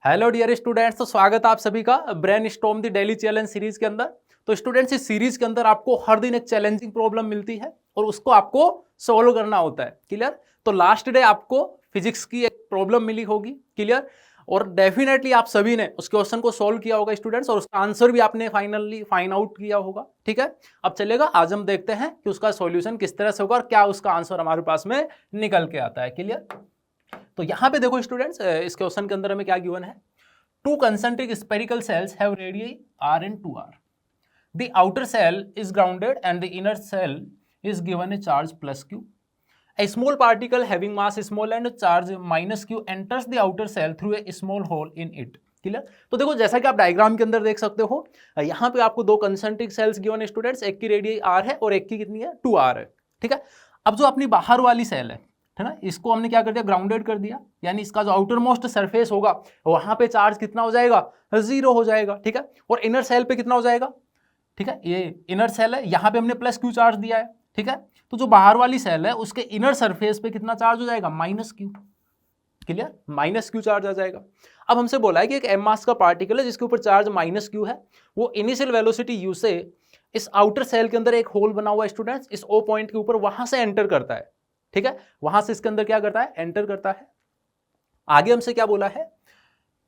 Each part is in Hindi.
हेलो डियर स्टूडेंट्स, तो स्वागत है आप सभी का brain storm the daily challenge series के अंदर। तो स्टूडेंट्स, इस सीरीज के अंदर आपको हर दिन एक चैलेंजिंग प्रॉब्लम मिलती है और उसको आपको सोल्व करना होता है। क्लियर? तो लास्ट डे आपको फिजिक्स की एक प्रॉब्लम मिली होगी। क्लियर? और डेफिनेटली आप सभी ने उस क्वेश्चन को सोल्व किया होगा स्टूडेंट्स, और उसका आंसर भी आपने फाइनली फाइंड आउट किया होगा। ठीक है, अब चलेगा, आज हम देखते हैं कि उसका सॉल्यूशन किस तरह से होगा और क्या उसका आंसर हमारे पास में निकल के आता है। क्लियर? तो यहां पे देखो स्टूडेंट्स, इस क्वेश्चन के अंदर हमें क्या गिवन है। Two concentric spherical cells have radii r and 2r. The outer cell is grounded and the inner cell is given a charge plus q. A small particle having mass small and charge minus q enters the outer cell through a small hole in it. Clear? तो देखो, जैसा कि आप डायग्राम के अंदर देख सकते हो, यहाँ पे आपको दो कंसेंट्रिक सेल्स गिवन है स्टूडेंट्स। एक की रेडियस r है और एक की कितनी है, 2r है। ठीक है, अब जो अपनी बाहर वाली सेल है ना, इसको हमने क्या कर दिया, ग्राउंडेड कर दिया। यानी इसका जो आउटर मोस्ट सरफेस होगा वहां पे चार्ज कितना हो जाएगा, 0 हो जाएगा। ठीक है, और इनर सेल पे कितना हो जाएगा। ठीक है, ये इनर सेल है, यहाँ पे हमने प्लस क्यू चार्ज दिया है। ठीक है, तो जो बाहर वाली सेल है उसके इनर सरफेस पे कितना चार्ज हो जाएगा, minus q. Clear? Minus q charge आ जाएगा। अब हमसे बोला है कि एक एम मास का पार्टिकल है जिसके ऊपर चार्ज माइनस क्यू है, वो इनिशियल वेलोसिटी यू से इस आउटर सेल के अंदर एक होल बना हुआ है स्टूडेंट्स, इस ओ पॉइंट के ऊपर, वहां से एंटर करता है। ठीक है, वहां से इसके अंदर क्या करता है, एंटर करता है। आगे हमसे क्या बोला है,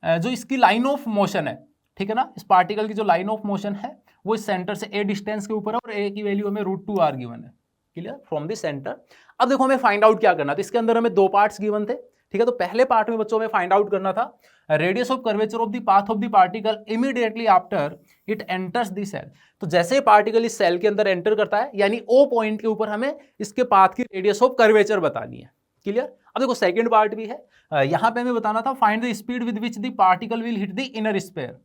जो इसकी लाइन ऑफ मोशन है, ठीक है ना, इस पार्टिकल की जो लाइन ऑफ मोशन है वो इस सेंटर से ए डिस्टेंस के ऊपर है और ए की वैल्यू हमें √2r गिवन है। क्लियर? From the centre. अब देखो, हमें फाइंड आउट क्या करना था। इसके अंदर हमें दो पार्ट्स गिवन थे। ठीक है, तो पहले पार्ट में बच्चों में फाइंड आउट करना था radius of curvature of the path of the particle immediately after it enters the cell. तो जैसे पार्टिकल इस सेल के अंदर एंटर करता है, यानी ओ पॉइंट के ऊपर हमें इसके पाथ की रेडियस ऑफ कर्वेचर बतानी है। क्लियर? अब देखो, सेकंड पार्ट भी है, यहां पे हमें बताना था find the speed with which the particle will hit the inner sphere.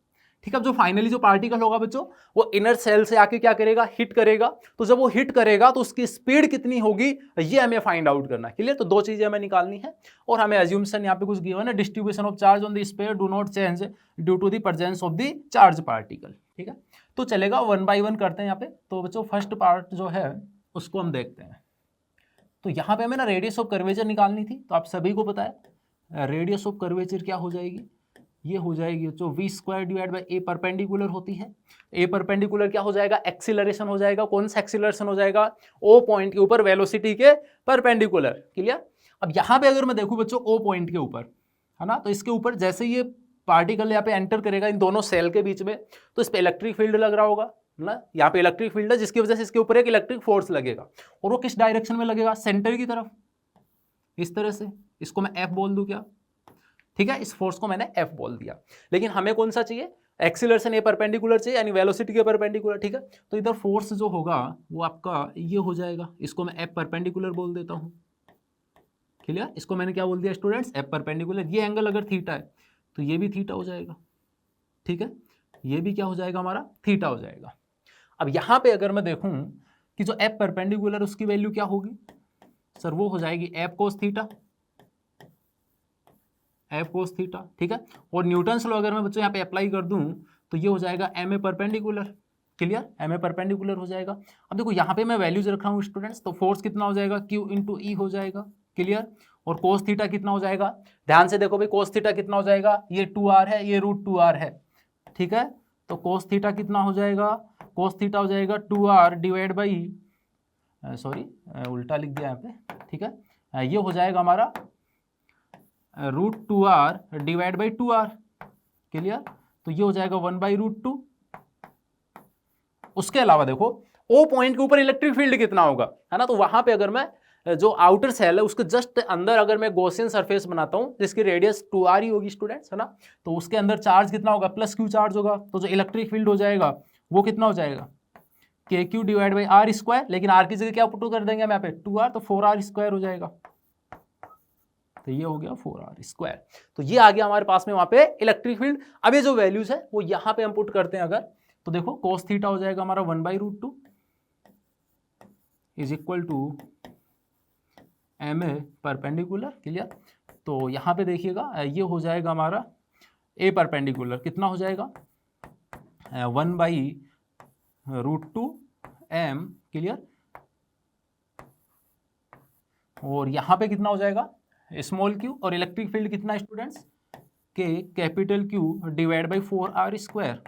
ठीक है, अब जो फाइनली जो पार्टिकल होगा बच्चों, वो इनर सेल से आके क्या करेगा, हिट करेगा। तो जब वो हिट करेगा तो उसकी स्पीड कितनी होगी, ये हमें फाइंड आउट करना है। क्लियर? तो दो चीजें हमें निकालनी है और हमें एज्यूम्शन यहाँ पे कुछ गिवन है, distribution of charge on the sphere do not change due to the presence of the charge particle. ठीक है, तो चलेगा, वन बाय वन करते हैं यहाँ पे। तो बच्चों, फर्स्ट पार्ट जो है उसको हम देखते हैं। तो यहाँ पे हमें ना रेडियस ऑफ कर्वेचर निकालनी थी। तो आप सभी को पता है रेडियस ऑफ कर्वेचर क्या हो जाएगी, ये हो जाएगी जो v² divide by A perpendicular होती है। ए परपेंडिकुलर क्या हो जाएगा, एक्सीलरेशन हो जाएगा। कौन सा एक्सीलरेशन हो जाएगा, ओ पॉइंट के ऊपर वेलोसिटी के परपेंडिकुलर। क्लियर? अब यहाँ पे अगर मैं देखूं बच्चों, ओ पॉइंट के ऊपर है ना, तो इसके ऊपर जैसे ये पार्टिकल यहाँ पे एंटर करेगा इन दोनों सेल के बीच में, तो इस पे इलेक्ट्रिक फील्ड लग रहा होगा ना। यहाँ पे इलेक्ट्रिक फील्ड है जिसकी वजह से इसके ऊपर एक इलेक्ट्रिक फोर्स लगेगा, और वो किस डायरेक्शन में लगेगा, सेंटर की तरफ, इस तरह से। इसको मैं एफ बोल दूं क्या? ठीक है, इस फोर्स को मैंने एफ बोल दिया। लेकिन हमें कौन सा चाहिए, एक्सीलरेशन ए परपेंडिकुलर चाहिए, यानी वेलोसिटी के परपेंडिकुलर। ठीक है, तो इधर फोर्स जो होगा वो आपका ये हो जाएगा, इसको मैं एफ परपेंडिकुलर बोल देता हूं। क्लियर? इसको मैंने क्या बोल दिया स्टूडेंट्स, एफ परपेंडिकुलर। ये एंगल अगर थीटा है तो ये भी थीटा हो जाएगा। ठीक है, ये भी क्या हो जाएगा, हमारा थीटा हो जाएगा। अब यहां पे अगर मैं देखूं कि जो एफ परपेंडिकुलर उसकी वैल्यू क्या होगी, सर वो हो जाएगी F cos theta, F cos theta. ठीक है, और न्यूटन्स लॉ अगर मैं बच्चों यहाँ पे अप्लाई कर दूं तो ये हो जाएगा m a perpendicular. Clear? M a perpendicular हो जाएगा। अब देखो, यहाँ पे मैं वैल्यूज रख रहा हूँ स्टूडेंट्स, तो फोर्स कितना हो जाएगा, क्यू इंटू ई हो जाएगा। क्लियर? और कोस थीटा कितना हो जाएगा, ध्यान से देखो भाई, कोस थीटा कितना हो जाएगा, ये 2r है, ये √2r है। ठीक है, तो कोस थीटा कितना हो जाएगा, कोस थीटा हो जाएगा 2r डिवाइड बाई, सॉरी उल्टा लिख दिया यहाँ पे। ठीक है, ये हो जाएगा हमारा √2r divide by 2r। Clear? तो ये हो जाएगा 1/√2। उसके अलावा देखो, ओ पॉइंट के ऊपर इलेक्ट्रिक फील्ड कितना होगा, है ना। तो वहां पे अगर मैं जो आउटर सेल है उसके जस्ट अंदर अगर मैं गॉसियन सरफेस बनाता हूं जिसकी रेडियस 2r ही होगी स्टूडेंट्स, है ना, तो उसके अंदर चार्ज कितना होगा, प्लस क्यू चार्ज होगा। तो जो इलेक्ट्रिक फील्ड हो जाएगा वो कितना हो जाएगा, KQ डिवाइड बाई r²। लेकिन r की जगह क्या पुट कर देंगे हम यहाँ पे, 2r, तो 4r² हो जाएगा। तो ये हो गया 4r²। तो ये आ गया हमारे पास में वहां पे इलेक्ट्रिक फील्ड। अब ये जो वैल्यूज है वो यहां पे हम पुट करते हैं अगर, तो देखो cos थीटा हो जाएगा हमारा 1/√2 is equal to m a perpendicular. Clear? तो यहां पे देखिएगा ये हो जाएगा हमारा ए परपेंडिकुलर कितना हो जाएगा, 1/√2 m। क्लियर? और यहां पे कितना हो जाएगा, स्मॉल क्यू, और इलेक्ट्रिक फील्ड कितना स्टूडेंट्स, के capital q divide by 4r square,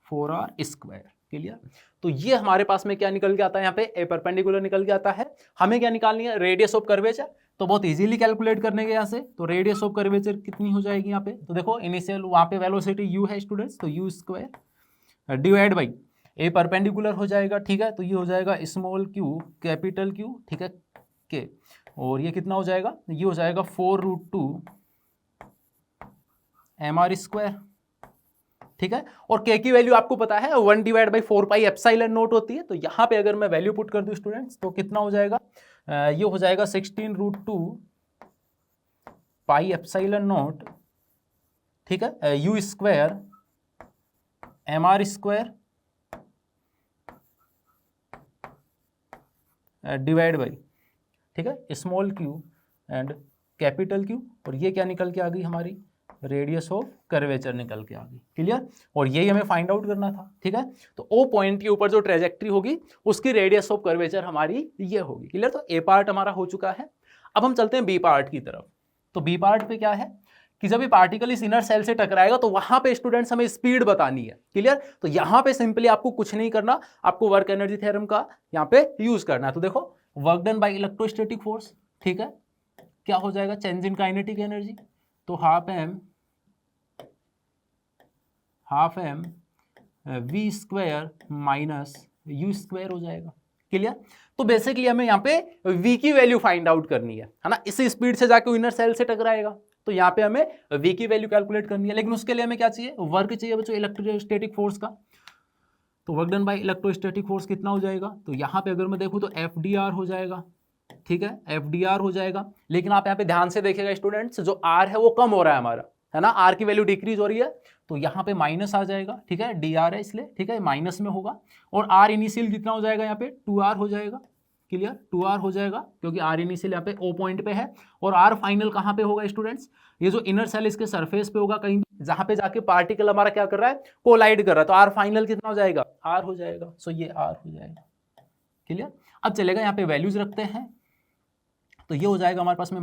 4r square. Clear? तो ये हमारे पास में क्या निकल के आता है, यहाँ पे ए परपेंडिकुलर निकल के आता है। हमें क्या निकालनी है, रेडियस ऑफ कर्वेचर। तो बहुत इजीली कैलकुलेट करने के यहाँ से, तो रेडियस ऑफ कर्वेचर कितनी हो जाएगी यहाँ पे, तो देखो इनिशियल वहाँ पे वेलोसिटी u है स्टूडेंट्स, तो u square divide by A perpendicular हो जाएगा, ठीक है, तो ये हो जाएगा स्मॉल q कैपिटल Q, ठीक है, के, और ये कितना हो जाएगा, ये हो जाएगा 4√2 mr स्क्वायर, ठीक है। और के की वैल्यू आपको पता है 1 divide by 4 pi epsilon not होती है। तो यहाँ पे अगर मैं वैल्यू पुट कर दूं स्टूडेंट्स, तो कितना हो जाएगा, ये हो जाएगा 16√2 पाई एप्सिलॉन नॉट, ठीक है, you square mr square divide by, ठीक है, small q and capital Q, और ये क्या निकल के आ गई हमारी, रेडियस ऑफ कर्वेचर निकल के आ गई। क्लियर? और यही हमें फाइंड आउट करना था, ठीक है। तो ओ पॉइंट के ऊपर जो ट्रेजेक्ट्री होगी उसकी रेडियस ऑफ कर्वेचर हमारी ये होगी। क्लियर? तो ए पार्ट हमारा हो चुका है। अब हम चलते हैं बी पार्ट की तरफ। तो बी पार्ट पे क्या है कि जब ये पार्टिकल इस इनर सेल से टकराएगा तो वहां पे स्टूडेंट्स हमें स्पीड बतानी है। क्लियर? तो यहां पे सिंपली आपको कुछ नहीं करना, आपको वर्क एनर्जी थ्योरम का यहाँ पे यूज करना है। तो देखो work done by electrostatic force, ठीक है, क्या हो जाएगा, चेंज इन काइनेटिक एनर्जी, तो half m v square minus u square हो जाएगा। क्लियर? तो बेसिकली हमें यहाँ पे v की वैल्यू फाइंड आउट करनी है ना, इसी स्पीड से जाके इनर सेल से टकराएगा, तो यहाँ पे हमें v की वैल्यू कैलकुलेट करनी है। लेकिन उसके लिए हमें क्या चाहिए, वर्क चाहिए बच्चों इलेक्ट्रोस्टैटिक फोर्स का। तो work done by electrostatic force कितना हो जाएगा, तो यहाँ पे अगर मैं देखूँ तो FDR हो जाएगा, ठीक है, FDR हो जाएगा। लेकिन आप यहाँ पे ध्यान से देखिएगा स्टूडेंट्स, जो R है वो कम हो रहा है हमारा, है ना, R की वैल्यू डिक्रीज हो रही है, तो यहाँ पे माइनस आ जाएगा, ठीक है, DR है इसलिए, ठीक है, माइनस में होगा। और R इनिशियल कितना हो जाएगा, यहाँ पे 2R हो जाएगा। क्लियर? 2R हो जाएगा, क्योंकि R इनिशियल यहाँ पे O पॉइंट पे है, और R फाइनल कहाँ पे होगा स्टूडेंट्स, ये जो इनर सेल इसके सरफेस पे होगा, कहीं जहाँ पे जाके पार्टिकल हमारा क्या कर रहा है, कोलाइड कर रहा है, तो R फाइनल कितना हो जाएगा, R हो जाएगा। सो ये R हो जाएगा। क्लियर? अब चलेगा यहाँ पे वैल्यूज रखते हैं, तो ये हो जाएगा हमारे पास में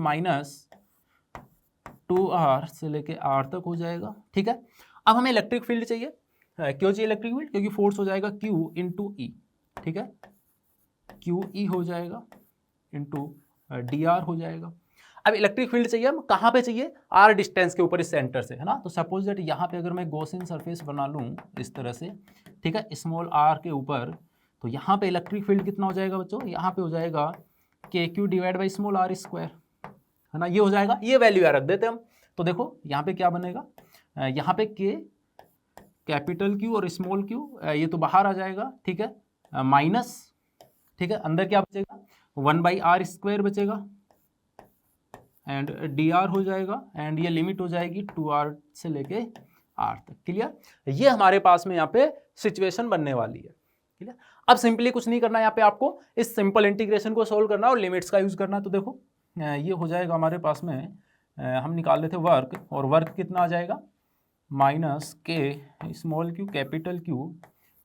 -2R से लेके R तक हो जाएगा, ठीक है। अब हमें इलेक्ट्रिक फील्ड चाहिए, क्यों चाहिए इलेक्ट्रिक फील्ड, क्योंकि फोर्स हो जाएगा Q इंटू E, ठीक है, QE हो जाएगा इंटू DR हो जाएगा। अब इलेक्ट्रिक फील्ड चाहिए, हम कहाँ पे चाहिए, R डिस्टेंस के ऊपर इस सेंटर से, है ना। तो सपोज दैट यहाँ पे अगर मैं गॉसियन सरफेस बना लूँ इस तरह से, ठीक है, स्मॉल r के ऊपर, तो यहाँ पे इलेक्ट्रिक फील्ड कितना हो जाएगा बच्चों, यहाँ पे हो जाएगा KQ divide by small r square, है ना, ये हो जाएगा। ये वैल्यू यार रख देते हैं हम, तो देखो यहाँ पे क्या बनेगा, यहाँ पे K कैपिटल Q और स्मॉल q, ये तो बाहर आ जाएगा, ठीक है, माइनस, ठीक है, अंदर क्या बचेगा, 1/r स्क्वायर बचेगा, एंड dr हो जाएगा, एंड ये लिमिट हो जाएगी 2r से लेके r तक। क्लियर? ये हमारे पास में यहाँ पे सिचुएशन बनने वाली है। क्लियर? अब सिंपली कुछ नहीं करना, यहाँ पे आपको इस सिंपल इंटीग्रेशन को सोल्व करना और लिमिट्स का यूज करना। तो देखो ये हो जाएगा हमारे पास में, हम निकाल लेते वर्क, और वर्क कितना आ जाएगा, minus K small q capital Q,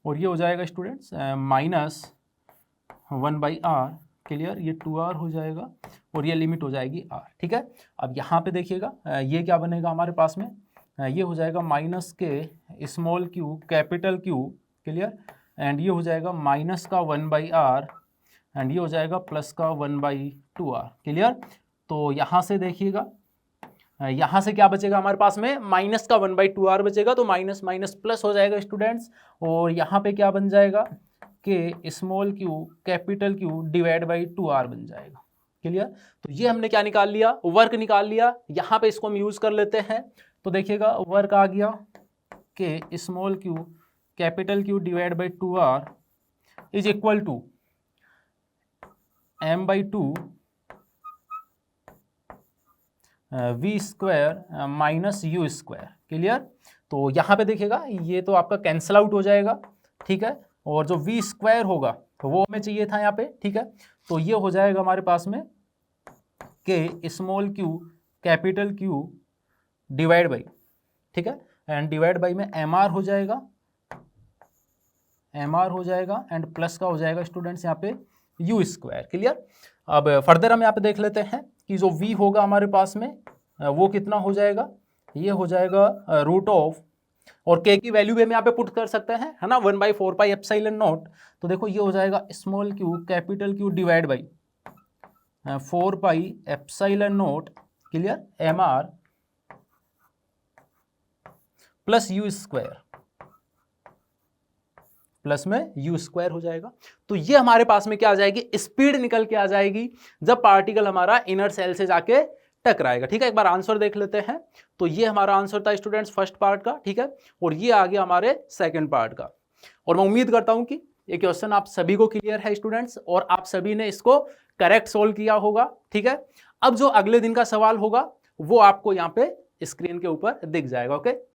और ये हो जाएगा स्टूडेंट्स -1/r। क्लियर? ये 2r हो जाएगा, और ये लिमिट हो जाएगी r, ठीक है। अब यहाँ पे देखिएगा ये क्या बनेगा हमारे पास में, ये हो जाएगा -K small q capital Q, clear, and ये हो जाएगा माइनस का 1/r, एंड ये हो जाएगा प्लस का 1/2r। क्लियर? तो यहाँ से देखिएगा, यहाँ से क्या बचेगा हमारे पास में, माइनस का 1/2r बचेगा, तो माइनस माइनस प्लस हो जाएगा स्टूडेंट्स, और यहाँ पे क्या बन जाएगा, K small q capital Q divide by 2r बन जाएगा। क्लियर? तो ये हमने क्या निकाल लिया, वर्क निकाल लिया। यहाँ पे इसको हम यूज कर लेते हैं, तो देखिएगा वर्क आ गया K small q capital Q divide by 2r is equal to m/2 v square minus u square. Clear? तो यहाँ पे देखिएगा ये तो आपका कैंसल आउट हो जाएगा, ठीक है, और जो v स्क्वायर होगा तो वो हमें चाहिए था यहाँ पे, ठीक है। तो ये हो जाएगा हमारे पास में K small q capital Q divide by, ठीक है, एंड डिवाइड बाई में mr हो जाएगा, mr हो जाएगा, एंड प्लस का हो जाएगा स्टूडेंट्स यहाँ पे यू स्क्वायर। क्लियर? अब फर्दर हम यहाँ पे देख लेते हैं कि जो v होगा हमारे पास में वो कितना हो जाएगा, ये हो जाएगा रूट ऑफ, और के की वैल्यू भी हम यहाँ पे पुट कर सकते हैं, है ना, 1/4πε0। तो देखो ये हो जाएगा small q capital q divide by 4πε0, clear, mr plus u square, plus में यू स्क्वायर हो जाएगा। तो ये हमारे पास में क्या आ जाएगी, स्पीड निकल के आ जाएगी जब पार्टिकल हमारा इनर सेल से जाके टकराएगा। ठीक है, एक बार आंसर देख लेते हैं। तो ये हमारा आंसर था स्टूडेंट्स फर्स्ट पार्ट का, ठीक है, और ये आ गया हमारे सेकंड पार्ट का। और मैं उम्मीद करता हूं कि ये क्वेश्चन आप सभी को क्लियर है स्टूडेंट्स, और आप सभी ने इसको करेक्ट सोल्व किया होगा। ठीक है, अब जो अगले दिन का सवाल होगा वो आपको यहाँ पे स्क्रीन के ऊपर दिख जाएगा। ओके।